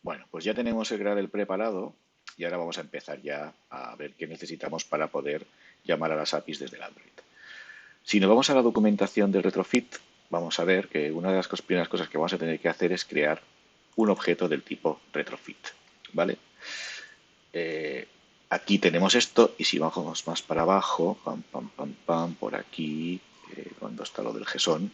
Bueno, pues ya tenemos el Gradle preparado y ahora vamos a empezar ya a ver qué necesitamos para poder llamar a las APIs desde el Android. Si nos vamos a la documentación del retrofit, vamos a ver que una de las primeras cosas que vamos a tener que hacer es crear un objeto del tipo retrofit, ¿vale? Aquí tenemos esto y si bajamos más para abajo, pam, pam, pam, pam, por aquí, cuando está lo del JSON,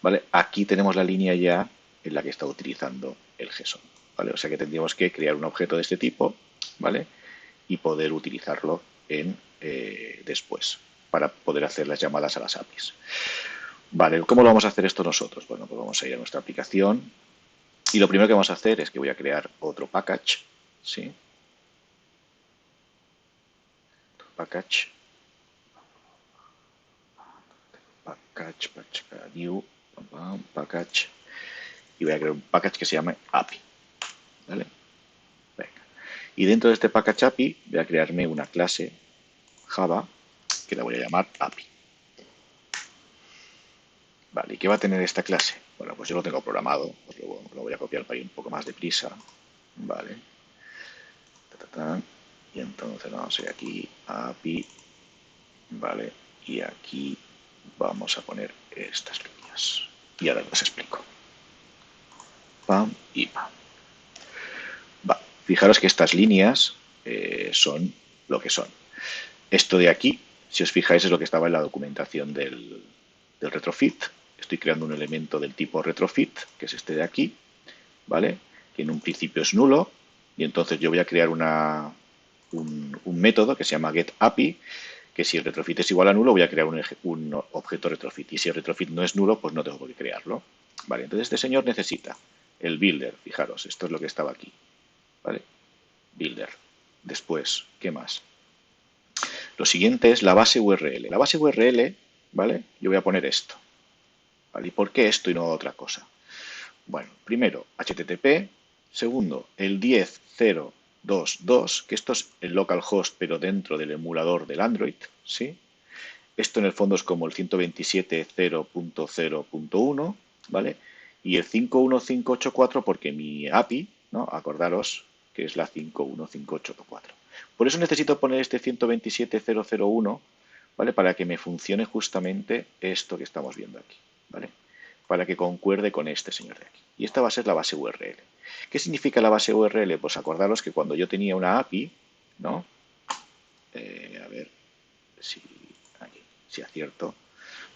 ¿vale? Aquí tenemos la línea ya en la que está utilizando el JSON, ¿vale? O sea que tendríamos que crear un objeto de este tipo, ¿vale? Y poder utilizarlo después para poder hacer las llamadas a las APIs. Vale, ¿cómo lo vamos a hacer esto nosotros? Bueno, pues vamos a ir a nuestra aplicación y lo primero que vamos a hacer es que voy a crear otro package, ¿sí? Package, new, package, y voy a crear un package que se llame API, ¿vale? Venga. Y dentro de este package API voy a crearme una clase Java que la voy a llamar API. Vale, ¿y qué va a tener esta clase? Bueno, pues yo lo tengo programado, pues lo voy a copiar para ir un poco más deprisa. Vale. Y entonces vamos a ir aquí a API. Vale. Y aquí vamos a poner estas líneas. Y ahora les explico. Pam y pam. Va. Fijaros que estas líneas son lo que son. Esto de aquí, si os fijáis, es lo que estaba en la documentación del retrofit. Estoy creando un elemento del tipo retrofit, que es este de aquí, ¿vale? Que en un principio es nulo, y entonces yo voy a crear un método que se llama getAPI, que si el retrofit es igual a nulo, voy a crear un objeto retrofit. Y si el retrofit no es nulo, pues no tengo que crearlo. Vale, entonces este señor necesita el builder, fijaros, esto es lo que estaba aquí, ¿vale? Builder. Después, ¿qué más? Lo siguiente es la base URL. La base URL, ¿vale? Yo voy a poner esto. ¿Vale? ¿Y por qué esto y no otra cosa? Bueno, primero, HTTP. Segundo, el 10.0.2.2, que esto es el localhost, pero dentro del emulador del Android, ¿sí? Esto en el fondo es como el 127.0.0.1, ¿vale? Y el 51584 porque mi API, ¿no? Acordaros que es la 51584. Por eso necesito poner este 127.0.0.1, ¿vale? Para que me funcione justamente esto que estamos viendo aquí, ¿vale? Para que concuerde con este señor de aquí. Y esta va a ser la base URL. ¿Qué significa la base URL? Pues acordaros que cuando yo tenía una API, ¿no? A ver si aquí, si acierto.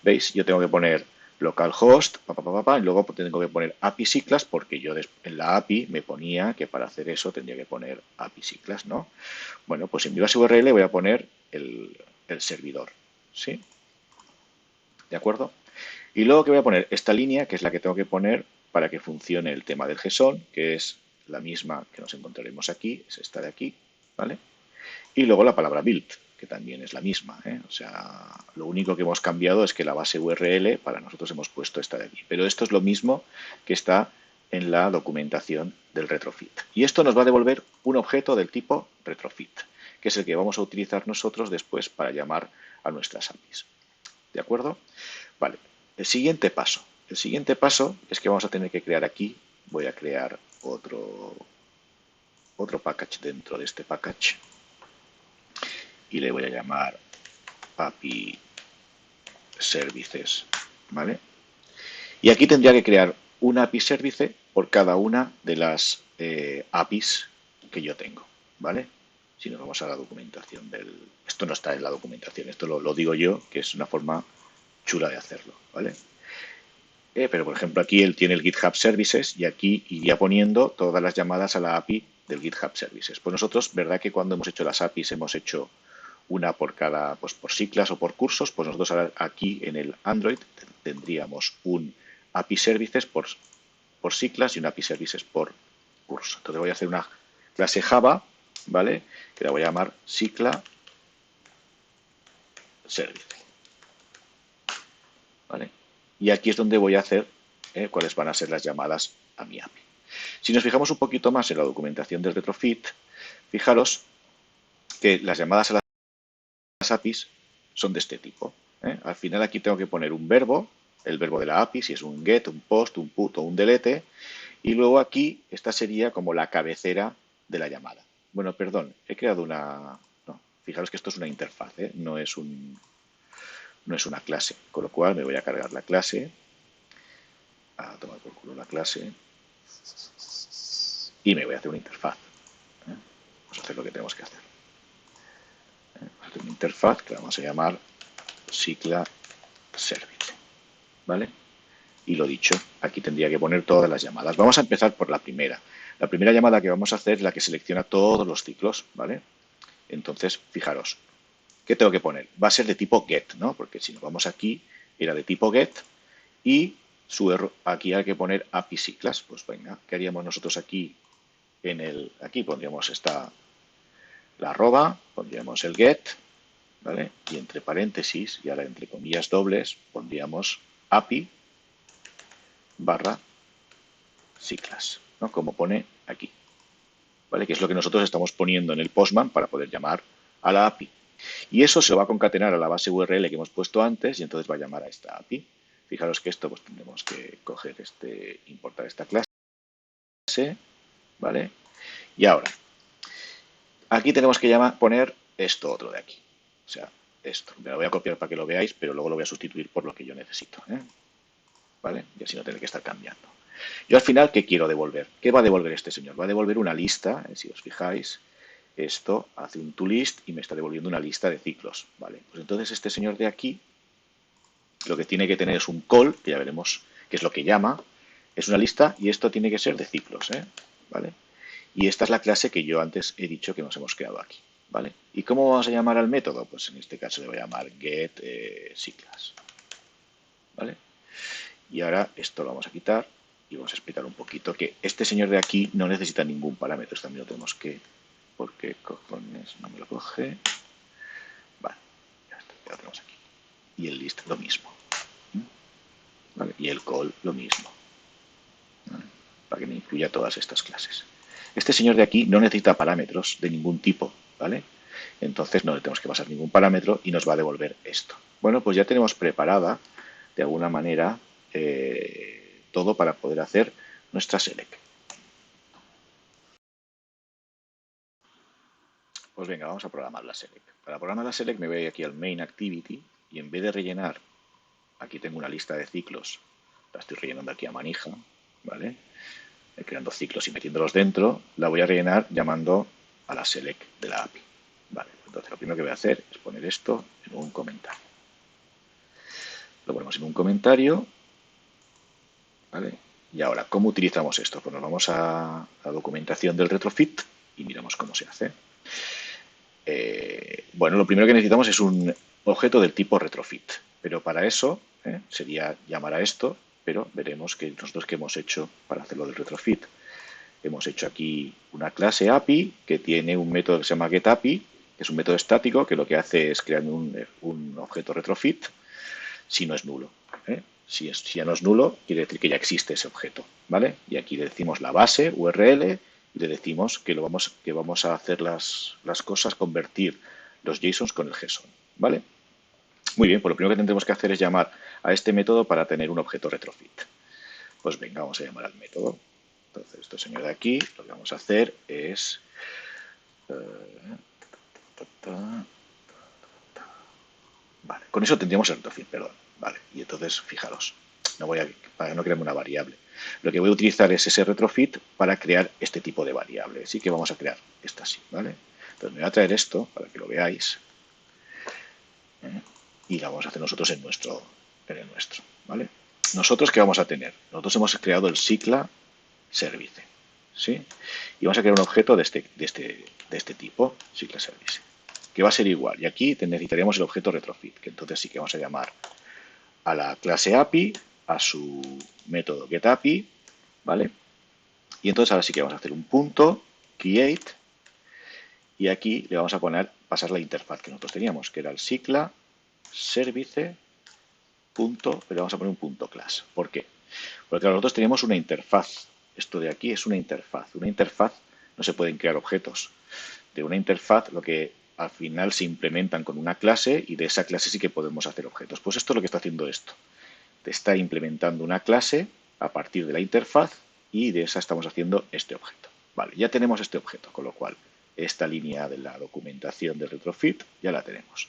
¿Veis? Yo tengo que poner localhost, y luego tengo que poner API siglas porque yo en la API me ponía que para hacer eso tendría que poner API siglas, ¿no? Bueno, pues en mi base URL voy a poner el servidor, ¿sí? ¿De acuerdo? Y luego que voy a poner esta línea, que es la que tengo que poner para que funcione el tema del JSON, que es la misma que nos encontraremos aquí, es esta de aquí, ¿vale? Y luego la palabra build, que también es la misma, ¿eh? O sea, lo único que hemos cambiado es que la base URL para nosotros hemos puesto esta de aquí. Pero esto es lo mismo que está en la documentación del retrofit. Y esto nos va a devolver un objeto del tipo retrofit, que es el que vamos a utilizar nosotros después para llamar a nuestras APIs. ¿De acuerdo? Vale. El siguiente paso. El siguiente paso es que vamos a tener que crear aquí, voy a crear otro package dentro de este package y le voy a llamar API Services, ¿vale? Y aquí tendría que crear un API Service por cada una de las APIs que yo tengo, ¿vale? Si nos vamos a la documentación del... Esto no está en la documentación, esto lo digo yo, que es una forma chula de hacerlo, ¿vale? Pero, por ejemplo, aquí él tiene el GitHub Services y aquí iría poniendo todas las llamadas a la API del GitHub Services. Pues nosotros, ¿verdad que cuando hemos hecho las APIs hemos hecho una por cada, pues por siglas o por cursos? Pues nosotros aquí en el Android tendríamos un API Services por siglas y un API Services por curso. Entonces voy a hacer una clase Java, ¿vale? Que la voy a llamar Sigla Service, ¿vale? Y aquí es donde voy a hacer cuáles van a ser las llamadas a mi API. Si nos fijamos un poquito más en la documentación del retrofit, fijaros que las llamadas a las APIs son de este tipo. Al final aquí tengo que poner un verbo, el verbo de la API, si es un get, un post, un put o un delete, Y luego aquí, esta sería como la cabecera de la llamada. Bueno, perdón, he creado una... No, fijaros que esto es una interfaz, ¿eh? No es una clase. Con lo cual me voy a cargar la clase, a tomar por culo la clase, y me voy a hacer una interfaz. Vamos a hacer lo que tenemos que hacer. Vamos a hacer una interfaz que vamos a llamar Cicla Service. ¿Vale? Y lo dicho, aquí tendría que poner todas las llamadas. Vamos a empezar por la primera. La primera llamada que vamos a hacer es la que selecciona todos los ciclos, ¿vale? Entonces, fijaros, ¿qué tengo que poner? Va a ser de tipo get, ¿no? Porque si nos vamos aquí, era de tipo get y aquí hay que poner API ciclas. Pues venga, ¿qué haríamos nosotros aquí? Aquí pondríamos la arroba, pondríamos el get, ¿vale? Y entre paréntesis, y ahora entre comillas dobles, pondríamos API barra ciclas, ¿no? Como pone aquí, ¿vale? Que es lo que nosotros estamos poniendo en el Postman para poder llamar a la API. Y eso se va a concatenar a la base URL que hemos puesto antes y entonces va a llamar a esta API. Fijaros que esto pues tendremos que coger importar esta clase, ¿vale? Y ahora, aquí tenemos que poner esto otro de aquí. O sea, esto. Me lo voy a copiar para que lo veáis, pero luego lo voy a sustituir por lo que yo necesito, ¿eh? ¿Vale? Y así no tener que estar cambiando. Yo al final, ¿qué quiero devolver? ¿Qué va a devolver este señor? Va a devolver una lista, si os fijáis, esto hace un toList y me está devolviendo una lista de ciclos, ¿vale? Pues entonces este señor de aquí lo que tiene que tener es un call, que ya veremos qué es lo que llama, es una lista y esto tiene que ser de ciclos, ¿vale? Y esta es la clase que yo antes he dicho que nos hemos creado aquí, ¿vale? ¿Y cómo vamos a llamar al método? Pues en este caso le voy a llamar get ciclas, ¿vale? Y ahora esto lo vamos a quitar y vamos a explicar un poquito que este señor de aquí no necesita ningún parámetro. Esto también lo tenemos que... ¿Por qué cojones no me lo coge? Vale, ya está, ya lo tenemos aquí. Y el list lo mismo. ¿Vale? Y el call lo mismo. ¿Vale? Para que me incluya todas estas clases. Este señor de aquí no necesita parámetros de ningún tipo, ¿vale? Entonces no le tenemos que pasar ningún parámetro y nos va a devolver esto. Bueno, pues ya tenemos preparada, de alguna manera, todo para poder hacer nuestra select. Pues venga, vamos a programar la select. Para programar la select me voy aquí al main activity y en vez de rellenar, aquí tengo una lista de ciclos, la estoy rellenando aquí a manija, ¿vale? Creando ciclos y metiéndolos dentro, la voy a rellenar llamando a la select de la API. Vale, entonces lo primero que voy a hacer es poner esto en un comentario. Lo ponemos en un comentario, ¿vale? Y ahora, ¿cómo utilizamos esto? Pues nos vamos a la documentación del retrofit y miramos cómo se hace. Bueno, lo primero que necesitamos es un objeto del tipo retrofit, pero para eso sería llamar a esto, pero veremos que nosotros que hemos hecho para hacerlo del retrofit. Hemos hecho aquí una clase API que tiene un método que se llama getAPI, que es un método estático que lo que hace es crear un objeto retrofit si no es nulo. Si ya no es nulo, quiere decir que ya existe ese objeto, ¿vale? Y aquí le decimos la base, URL, y le decimos que vamos a hacer las cosas, convertir los JSONs con el JSON, ¿vale? Muy bien, pues lo primero que tendremos que hacer es llamar a este método para tener un objeto retrofit. Pues venga, vamos a llamar al método. Entonces, este señor de aquí, lo que vamos a hacer es... Vale, con eso tendríamos el retrofit, perdón. Vale, y entonces, fijaros, para no crearme una variable. Lo que voy a utilizar es ese retrofit para crear este tipo de variable. Así que vamos a crear esta así, ¿vale? Entonces me voy a traer esto para que lo veáis. Y la vamos a hacer nosotros en el nuestro, ¿vale? ¿Nosotros qué vamos a tener? Nosotros hemos creado el Cicla Service, ¿sí? Y vamos a crear un objeto de este tipo, Cicla Service, que va a ser igual. Y aquí necesitaríamos el objeto retrofit, que entonces sí que vamos a llamar a la clase API, a su método getAPI, ¿vale? Y entonces ahora sí que vamos a hacer un punto create y aquí le vamos a pasar la interfaz que nosotros teníamos, que era el Cicla Service punto, pero vamos a poner un punto class. ¿Por qué? Porque claro, nosotros teníamos una interfaz. Esto de aquí es una interfaz. Una interfaz no se pueden crear objetos. De una interfaz lo que al final se implementan con una clase y de esa clase sí que podemos hacer objetos. Pues esto es lo que está haciendo esto. Te está implementando una clase a partir de la interfaz y de esa estamos haciendo este objeto. Vale, ya tenemos este objeto, con lo cual esta línea de la documentación de retrofit ya la tenemos.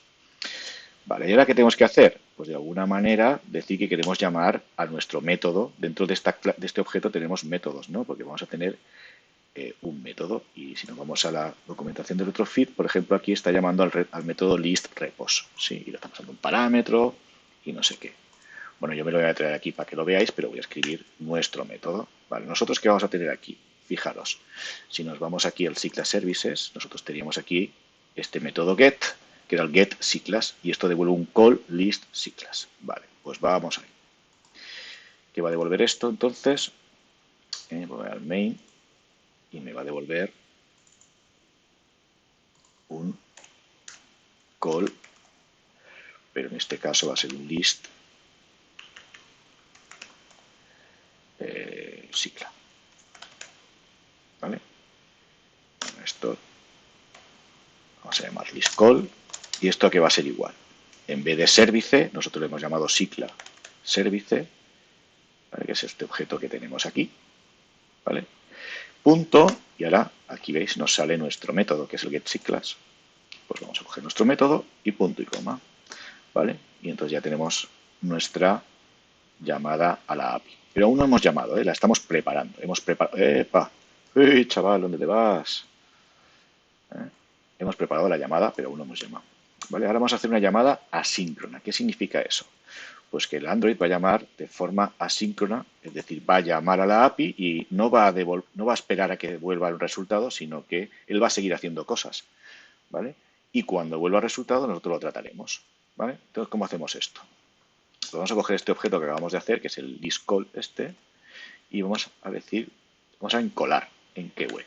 Vale, ¿y ahora qué tenemos que hacer? Pues de alguna manera decir que queremos llamar a nuestro método. Dentro de este objeto tenemos métodos, ¿no? Porque vamos a tener un método. Y si nos vamos a la documentación de retrofit, por ejemplo, aquí está llamando al método listRepos. Sí, y le está pasando un parámetro y no sé qué. Bueno, yo me lo voy a traer aquí para que lo veáis, pero voy a escribir nuestro método. Vale, ¿nosotros qué vamos a tener aquí? Fijaros, si nos vamos aquí al Cyclas Services, nosotros teníamos aquí este método get, que era el get Cyclas, y esto devuelve un call list Cyclas. Vale, pues vamos ahí. ¿Qué va a devolver esto entonces? Voy al main y me va a devolver un call, pero en este caso va a ser un list Cycla. ¿Vale? Bueno, esto vamos a llamar list call, y esto que va a ser igual. En vez de service, nosotros le hemos llamado Cycla service, ¿vale? Que es este objeto que tenemos aquí, ¿vale? Punto, y ahora aquí veis nos sale nuestro método, que es el getCyclas. Pues vamos a coger nuestro método y punto y coma, ¿vale? Y entonces ya tenemos nuestra llamada a la API. Pero aún no hemos llamado, la estamos preparando. Hemos preparado... ¡Epa! ¡Ey, chaval! ¿Dónde te vas? Hemos preparado la llamada, pero aún no hemos llamado. ¿Vale? Ahora vamos a hacer una llamada asíncrona. ¿Qué significa eso? Pues que el Android va a llamar de forma asíncrona, es decir, va a llamar a la API y no va a esperar a que devuelva el resultado, sino que él va a seguir haciendo cosas, ¿vale? Y cuando vuelva el resultado, nosotros lo trataremos, ¿vale? Entonces, ¿cómo hacemos esto? Pues vamos a coger este objeto que acabamos de hacer, que es el listCall este, y vamos a decir, vamos a encolar en keyway,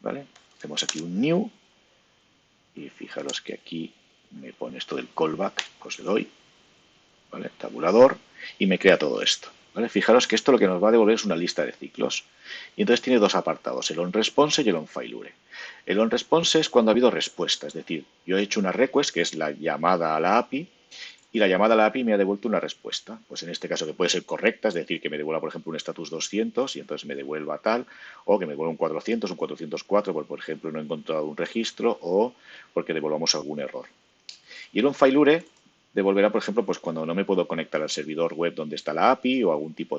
¿vale? Hacemos aquí un new, y fijaros que aquí me pone esto del callback, pues le doy, ¿vale? Tabulador, y me crea todo esto, ¿vale? Fijaros que esto lo que nos va a devolver es una lista de ciclos. Y entonces tiene dos apartados, el onResponse y el onFailure. El onResponse es cuando ha habido respuesta, es decir, yo he hecho una request, que es la llamada a la API, y la llamada a la API me ha devuelto una respuesta. Pues en este caso que puede ser correcta, es decir, que me devuelva, por ejemplo, un status 200 y entonces me devuelva tal, o que me devuelva un 400, un 404, porque, por ejemplo, no he encontrado un registro, o porque devolvamos algún error. Y el onFailure devolverá, por ejemplo, pues cuando no me puedo conectar al servidor web donde está la API o algún tipo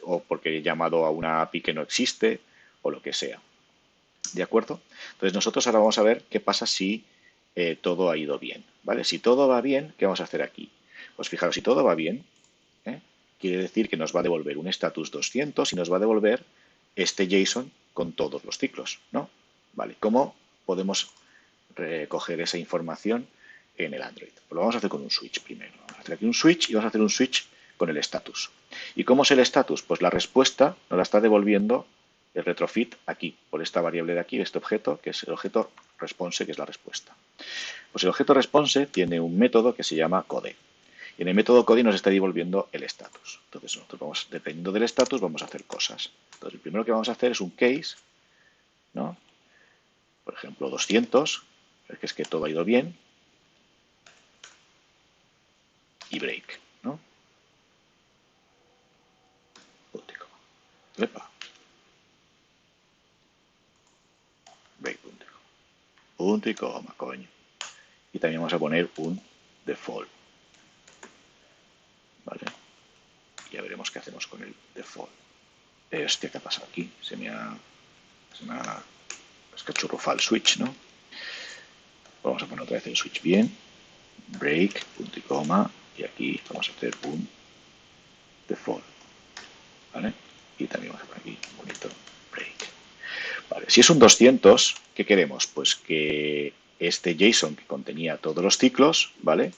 o porque he llamado a una API que no existe o lo que sea. ¿De acuerdo? Entonces nosotros ahora vamos a ver qué pasa si todo ha ido bien. ¿Vale? Si todo va bien, ¿qué vamos a hacer aquí? Pues fijaros, si todo va bien, quiere decir que nos va a devolver un status 200 y nos va a devolver este JSON con todos los ciclos, ¿no? Vale, ¿cómo podemos recoger esa información en el Android? Pues lo vamos a hacer con un switch primero. Vamos a hacer aquí un switch y vamos a hacer un switch con el status. ¿Y cómo es el status? Pues la respuesta nos la está devolviendo el retrofit aquí, por esta variable de aquí, este objeto, que es el objeto response, que es la respuesta. Pues el objeto response tiene un método que se llama code. Y en el método code nos está devolviendo el status. Entonces nosotros vamos, dependiendo del status, vamos a hacer cosas. Entonces el primero que vamos a hacer es un case, ¿no? Por ejemplo, 200, que es que todo ha ido bien, y break, ¿no? Punto y coma. Epa. Break, punto y coma, coño. Y también vamos a poner un default, ¿vale? Ya veremos qué hacemos con el default. ¿Qué ha pasado aquí? Se me ha escachurrufado el switch, ¿no? Vamos a poner otra vez el switch bien. Break, punto y coma. Y aquí vamos a hacer un default, ¿vale? Y también vamos a poner aquí un bonito break. Vale, si es un 200, ¿qué queremos? Pues que este JSON que contenía todos los ciclos, ¿vale?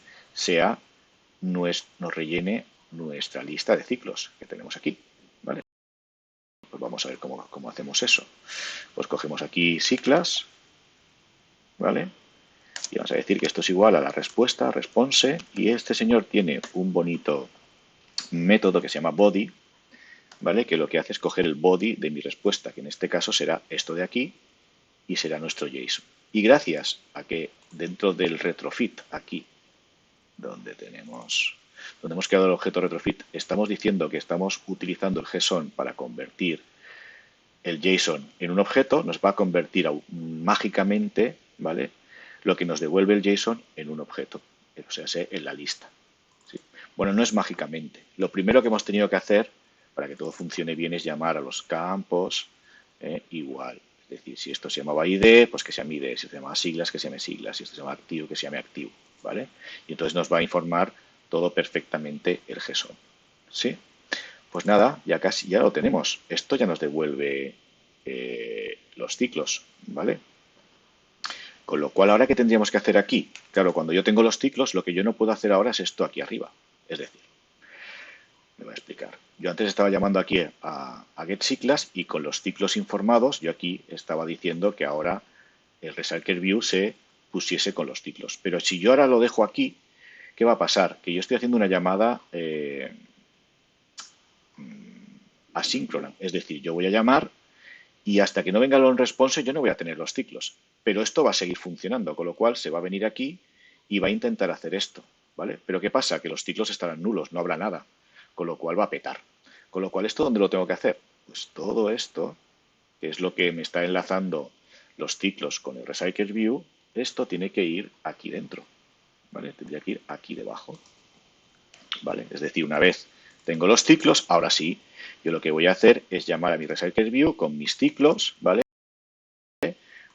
Nos rellene nuestra lista de ciclos que tenemos aquí, ¿vale? Pues vamos a ver cómo hacemos eso. Pues cogemos aquí Cyclas, ¿vale? Y vamos a decir que esto es igual a la respuesta, response, y este señor tiene un bonito método que se llama body, ¿vale? Que lo que hace es coger el body de mi respuesta, que en este caso será esto de aquí, y será nuestro JSON. Y gracias a que dentro del retrofit, aquí, donde hemos creado el objeto retrofit, estamos diciendo que estamos utilizando el JSON para convertir el JSON en un objeto, nos va a convertir mágicamente, ¿vale? Lo que nos devuelve el JSON en un objeto, o sea, en la lista. ¿Sí? Bueno, no es mágicamente. Lo primero que hemos tenido que hacer para que todo funcione bien es llamar a los campos igual. Es decir, si esto se llamaba ID, pues que se llame ID. Si se llama siglas, que se llame siglas. Si esto se llama activo, que se llame activo. ¿Vale? Y entonces nos va a informar todo perfectamente el JSON. ¿Sí? Pues nada, ya casi ya lo tenemos. Esto ya nos devuelve los ciclos, ¿vale? Con lo cual, ahora, ¿qué tendríamos que hacer aquí? Claro, cuando yo tengo los ciclos, lo que yo no puedo hacer ahora es esto aquí arriba. Es decir, me voy a explicar. Yo antes estaba llamando aquí a getCiclas y con los ciclos informados, yo aquí estaba diciendo que ahora el recycler se pusiese con los ciclos. Pero si yo ahora lo dejo aquí, ¿qué va a pasar? Que yo estoy haciendo una llamada asíncrona. Es decir, yo voy a llamar y hasta que no venga el onResponse yo no voy a tener los ciclos. Pero esto va a seguir funcionando, con lo cual se va a venir aquí y va a intentar hacer esto. ¿Vale? Pero ¿qué pasa? Que los ciclos estarán nulos, no habrá nada. Con lo cual va a petar. Con lo cual, ¿esto dónde lo tengo que hacer? Pues todo esto, que es lo que me está enlazando los ciclos con el recycler esto tiene que ir aquí dentro. ¿Vale? Tendría que ir aquí debajo. ¿Vale? Es decir, una vez tengo los ciclos, ahora sí, yo lo que voy a hacer es llamar a mi recycler con mis ciclos, ¿vale?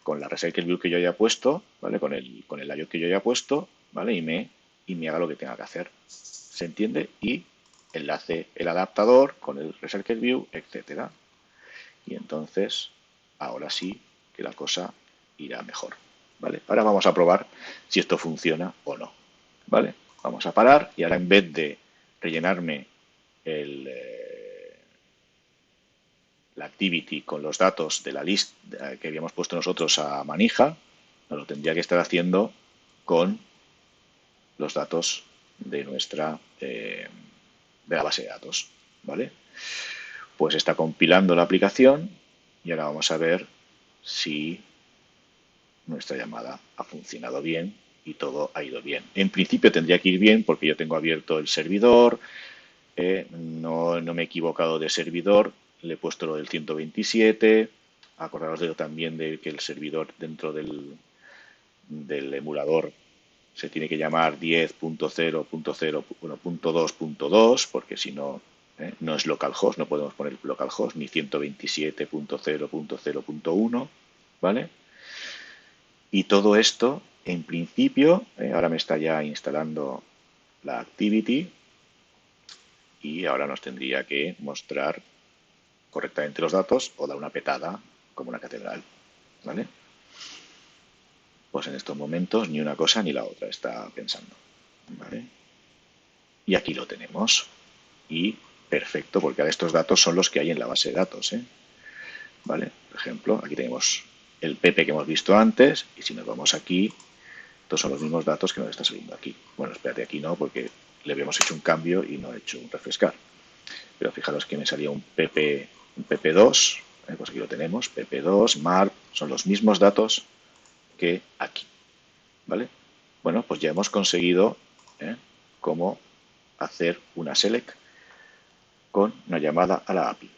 Con la recycler que yo haya puesto, ¿vale? Con el layout que yo haya puesto, ¿vale? Y me haga lo que tenga que hacer. ¿Se entiende? Y enlace el adaptador con el recycler etcétera. Y entonces, ahora sí que la cosa irá mejor. ¿Vale? Ahora vamos a probar si esto funciona o no. ¿Vale? Vamos a parar y ahora en vez de rellenarme la activity con los datos de la lista que habíamos puesto nosotros a manija, nos lo tendría que estar haciendo con los datos de nuestra de la base de datos. ¿Vale? Pues está compilando la aplicación y ahora vamos a ver si nuestra llamada ha funcionado bien y todo ha ido bien. En principio tendría que ir bien porque yo tengo abierto el servidor, no me he equivocado de servidor, le he puesto lo del 127, acordaros también de que el servidor dentro del emulador se tiene que llamar 10.0.0.2.2 porque si no, no es localhost, no podemos poner localhost ni 127.0.0.1, ¿vale? Y todo esto, en principio, ahora me está ya instalando la activity y ahora nos tendría que mostrar correctamente los datos o dar una petada como una catedral, ¿vale? Pues en estos momentos ni una cosa ni la otra está pensando, ¿vale? Y aquí lo tenemos. Y perfecto, porque ahora estos datos son los que hay en la base de datos, ¿eh? ¿Vale? Por ejemplo, aquí tenemos el PP que hemos visto antes y si nos vamos aquí, estos son los mismos datos que nos está saliendo aquí. Bueno, espérate, aquí no, porque le habíamos hecho un cambio y no he hecho un refrescar. Pero fijaros que me salía un PP2, pues aquí lo tenemos, PP2, MARP, son los mismos datos que aquí, ¿vale? Bueno, pues ya hemos conseguido cómo hacer una select con una llamada a la API.